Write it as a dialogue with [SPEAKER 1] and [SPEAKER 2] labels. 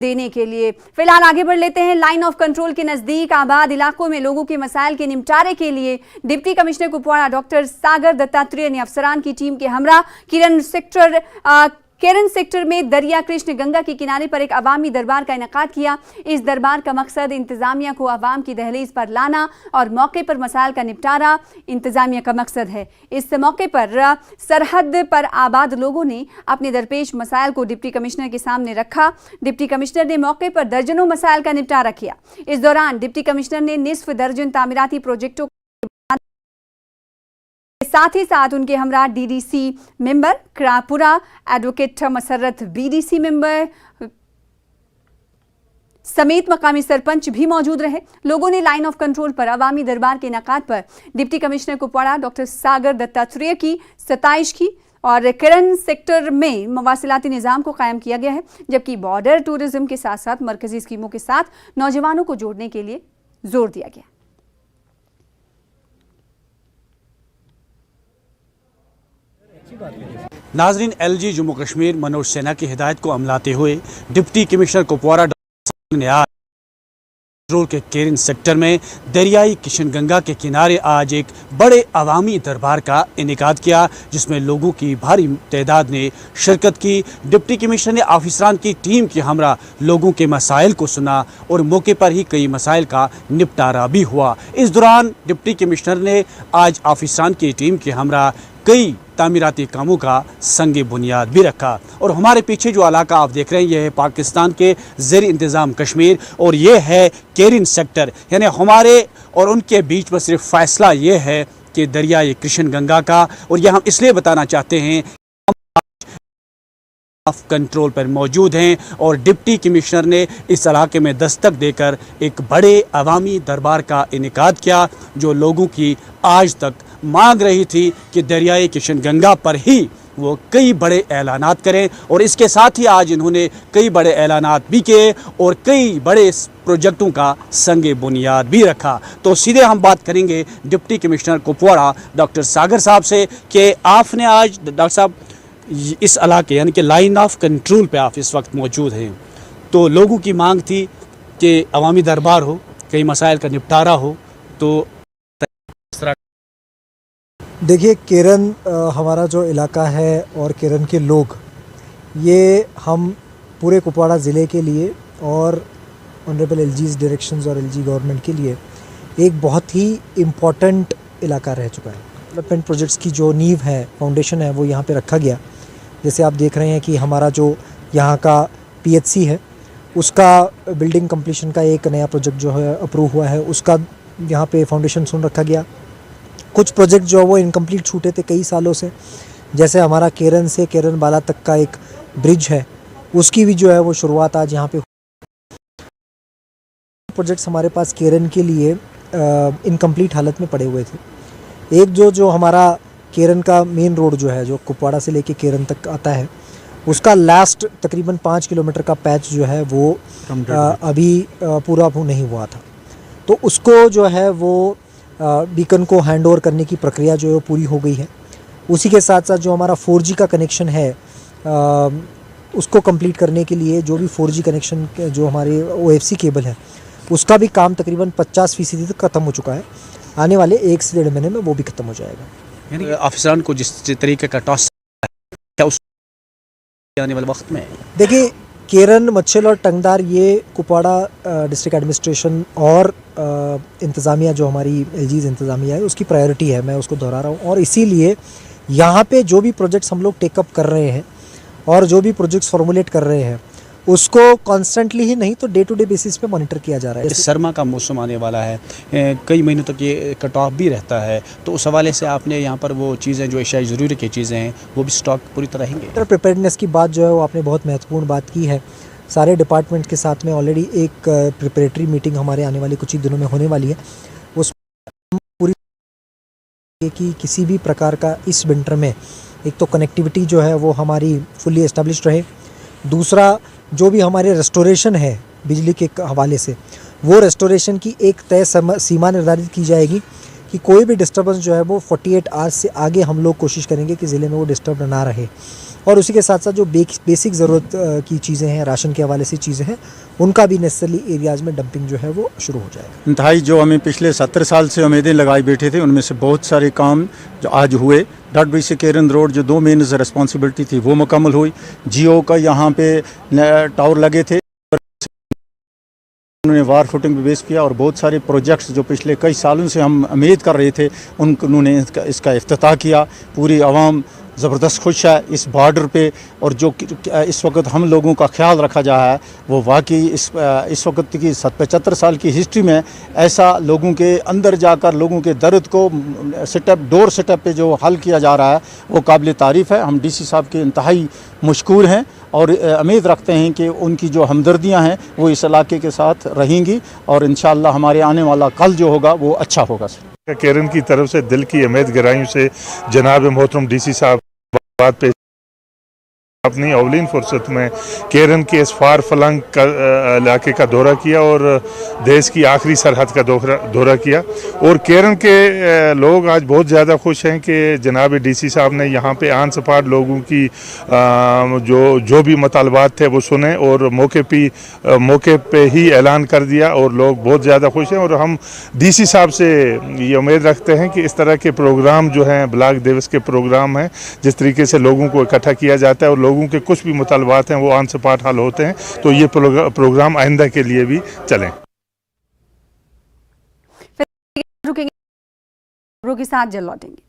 [SPEAKER 1] देने के लिए। फिलहाल आगे बढ़ लेते हैं। लाइन ऑफ कंट्रोल के नजदीक आबाद इलाकों में लोगों के मसाइल के निपटारे के लिए डिप्टी कमिश्नर कुपवाड़ा डॉक्टर सागर दत्तात्रेय ने अफसरान की टीम के हमरा केरन सेक्टर में दरिया कृष्ण गंगा के किनारे पर एक अवामी दरबार का इनेकाद किया। इस दरबार का मकसद इंतजामिया को अवाम की दहलीज पर लाना और मौके पर मसाइल का निपटारा इंतजामिया का मकसद है। इस मौके पर सरहद पर आबाद लोगों ने अपने दरपेश मसाइल को डिप्टी कमिश्नर के सामने रखा। डिप्टी कमिश्नर ने मौके पर दर्जनों मसाइल का निपटारा किया। इस दौरान डिप्टी कमिश्नर ने निस्फ दर्जन तामीराती प्रोजेक्टों साथ ही साथ उनके हमरा DDC member Krapura, advocate Masrat BDC member समेत मकामी सरपंच भी मौजूद रहे। लोगों ने लाइन ऑफ कंट्रोल पर अवामी दरबार के इनेकाद पर डिप्टी कमिश्नर कुपवाड़ा डॉक्टर सागर दत्तात्रेय की सताइश की और केरन सेक्टर में मवासिलाती निज़ाम को कायम किया गया है, जबकि बॉर्डर टूरिज्म के साथ साथ मरकजी स्कीमों के साथ नौजवानों को जोड़ने के लिए जोर दिया गया।
[SPEAKER 2] नाजरीन, एलजी जम्मू कश्मीर मनोज सिन्हा की हिदायत को अमलाते हुए डिप्टी कमिश्नर कुपवाड़ा ने आज कंट्रोल के केरन सेक्टर में दरियाई किशनगंगा के किनारे आज एक बड़े अवामी दरबार का इनेकाद किया, जिसमें लोगों की भारी तादाद ने शिरकत की। डिप्टी कमिश्नर ने ऑफिसरान की टीम के हमरा लोगों के मसाइल को सुना और मौके पर ही कई मसाइल का निपटारा भी हुआ। इस दौरान डिप्टी कमिश्नर ने आज ऑफिसरान की टीम के हमरा कई तामीराती कामों का संग बुनियाद भी रखा। और हमारे पीछे जो इलाका आप देख रहे हैं, यह है पाकिस्तान के ज़ेर इंतज़ाम कश्मीर और ये है केरन सेक्टर। यानी हमारे और उनके बीच में सिर्फ फ़ैसला ये है कि दरियाई कृष्ण गंगा का। और यह हम इसलिए बताना चाहते हैं ऑफ कंट्रोल पर मौजूद हैं और डिप्टी कमिश्नर ने इस इलाके में दस्तक देकर एक बड़े अवामी दरबार का इनेकाद किया, जो लोगों की आज तक मांग रही थी कि दरियाई किशनगंगा पर ही वो कई बड़े ऐलानात करें। और इसके साथ ही आज इन्होंने कई बड़े ऐलानात भी किए और कई बड़े प्रोजेक्टों का संग बुनियाद भी रखा। तो सीधे हम बात करेंगे डिप्टी कमिश्नर कुपवाड़ा डॉक्टर सागर साहब से कि आपने आज डॉक्टर साहब इस इलाके यानी कि लाइन ऑफ कंट्रोल पे आप इस वक्त मौजूद हैं, तो लोगों की मांग थी कि अवामी दरबार हो, कई मसाइल का निपटारा हो। तो
[SPEAKER 3] देखिए, केरन हमारा जो इलाका है और केरन के लोग, ये हम पूरे कुपवाड़ा ज़िले के लिए और ऑनरेबल एलजीज़ डायरेक्शंस और एलजी गवर्नमेंट के लिए एक बहुत ही इम्पॉर्टेंट इलाका रह चुका है। डेवलपमेंट प्रोजेक्ट्स की जो नींव है, फाउंडेशन है, वो यहाँ पे रखा गया। जैसे आप देख रहे हैं कि हमारा जो यहाँ का पीएचसी है, उसका बिल्डिंग कंप्लीशन का एक नया प्रोजेक्ट जो है अप्रूव हुआ है, उसका यहाँ पे फाउंडेशन सुन रखा गया। कुछ प्रोजेक्ट जो है वो इनकम्प्लीट छूटे थे कई सालों से, जैसे हमारा केरन से केरन बाला तक का एक ब्रिज है, उसकी भी जो है वो शुरुआत आज यहाँ पे। प्रोजेक्ट्स हमारे पास केरन के लिए इनकम्प्लीट हालत में पड़े हुए थे। एक जो हमारा केरन का मेन रोड जो है, जो कुपवाड़ा से लेके केरन तक आता है, उसका लास्ट तकरीबन 5 किलोमीटर का पैच जो है वो अभी पूरा नहीं हुआ था। तो उसको जो है वो बीकन को हैंड ओवर करने की प्रक्रिया जो है वो पूरी हो गई है। उसी के साथ साथ जो हमारा 4G का कनेक्शन है, उसको कंप्लीट करने के लिए जो भी 4G कनेक्शन जो हमारे OFC केबल है, उसका भी काम तकरीबन 50% तक ख़त्म हो चुका है। आने वाले 1 से 1.5 महीने में वो भी ख़त्म हो जाएगा।
[SPEAKER 2] यानी अफसरान को जिस तरीके का टॉस क्या उस आने वाले वक्त में,
[SPEAKER 3] देखिए, केरन, मच्छल और टंगदार ये कुपवाड़ा डिस्ट्रिक्ट एडमिनिस्ट्रेशन और इंतज़ामिया जो हमारी एलजीज़ इंतज़ामिया है, उसकी प्रायोरिटी है। मैं उसको दोहरा रहा हूँ। और इसीलिए यहाँ पे जो भी प्रोजेक्ट्स हम लोग टेकअप कर रहे हैं और जो भी प्रोजेक्ट्स फॉर्मुलेट कर रहे हैं, उसको कॉन्स्टेंटली ही नहीं तो डे टू डे बेसिस पे मॉनिटर किया जा रहा है।
[SPEAKER 2] सरमा का मौसम आने वाला है, कई महीनों तक ये कट ऑफ भी रहता है, तो उस हवाले से आपने यहाँ पर वो चीज़ें जो एशियाई ज़रूरी की चीज़ें हैं वो भी स्टॉक पूरी तरह रहेंगे।
[SPEAKER 3] प्रिपेयर्डनेस की बात जो है वो आपने बहुत महत्वपूर्ण बात की है। सारे डिपार्टमेंट के साथ में ऑलरेडी एक प्रिपरेटरी मीटिंग हमारे आने वाले कुछ ही दिनों में होने वाली है। उस पूरी कि किसी भी प्रकार का इस विंटर में एक तो कनेक्टिविटी जो है वो हमारी फुल्ली एस्टेब्लिश्ड रहे, दूसरा जो भी हमारे रेस्टोरेशन है बिजली के हवाले से, वो रेस्टोरेशन की एक तय सीमा निर्धारित की जाएगी कि कोई भी डिस्टर्बेंस जो है वो 48 आवर्स से आगे हम लोग कोशिश करेंगे कि ज़िले में वो डिस्टर्ब ना रहे। और उसी के साथ साथ जो बेसिक ज़रूरत की चीज़ें हैं, राशन के हवाले से चीज़ें हैं, उनका भी नेसेसरली एरियाज़ में डंपिंग जो है वो शुरू हो जाएगा।
[SPEAKER 4] इंतहाई जो हमें पिछले 70 साल से उम्मीदें लगाए बैठे थे, उनमें से बहुत सारे काम जो आज हुए। डॉट से केरन रोड जो 2 मेन रिस्पॉन्सिबिलिटी थी वो मुकम्मल हुई। जियो का यहाँ पे टावर लगे थे, उन्होंने वार फुटिंग पे बेस किया और बहुत सारे प्रोजेक्ट्स जो पिछले कई सालों से हम उम्मीद कर रहे थे उन्होंने इसका इफ्तिताह किया। पूरी आवाम ज़बरदस्त खुश है इस बॉर्डर पे, और जो इस वक्त हम लोगों का ख्याल रखा जा रहा है वो वाकई इस वक्त की 75 साल की हिस्ट्री में ऐसा लोगों के अंदर जाकर लोगों के दर्द को डोर स्टेप पे जो हल किया जा रहा है वो काबिल तारीफ़ है। हम डीसी साहब के इंतहाई मशकूर हैं और उम्मीद रखते हैं कि उनकी जो हमदर्दियाँ हैं वो इस इलाके के साथ रहेंगी और इंशाअल्लाह हमारे आने वाला कल जो होगा वो अच्छा होगा।
[SPEAKER 5] केरन की तरफ से दिल की उम्मीद गहराइयों से जनाब मोहतरम डीसी साहब बात पे अपनी अवलीन फुर्सत में केरन के इस फार फलंग इलाके का दौरा किया और देश की आखिरी सरहद का दौरा किया। और केरन के लोग आज बहुत ज़्यादा खुश हैं कि जनाब डीसी साहब ने यहाँ पे आन सपाट लोगों की जो भी मुतालबात थे वो सुने और मौके पे ही ऐलान कर दिया और लोग बहुत ज़्यादा खुश हैं। और हम डीसी साहब से ये उम्मीद रखते हैं कि इस तरह के प्रोग्राम जो हैं, ब्लॉक दिवस के प्रोग्राम हैं, जिस तरीके से लोगों को इकट्ठा किया जाता है और लोगों के कुछ भी मुतालबात हैं वो आन सपाट हल होते हैं, तो ये प्रोग्राम आइंदा के लिए भी चलें।
[SPEAKER 1] रुकेंगे, के साथ जल्द लौटेंगे।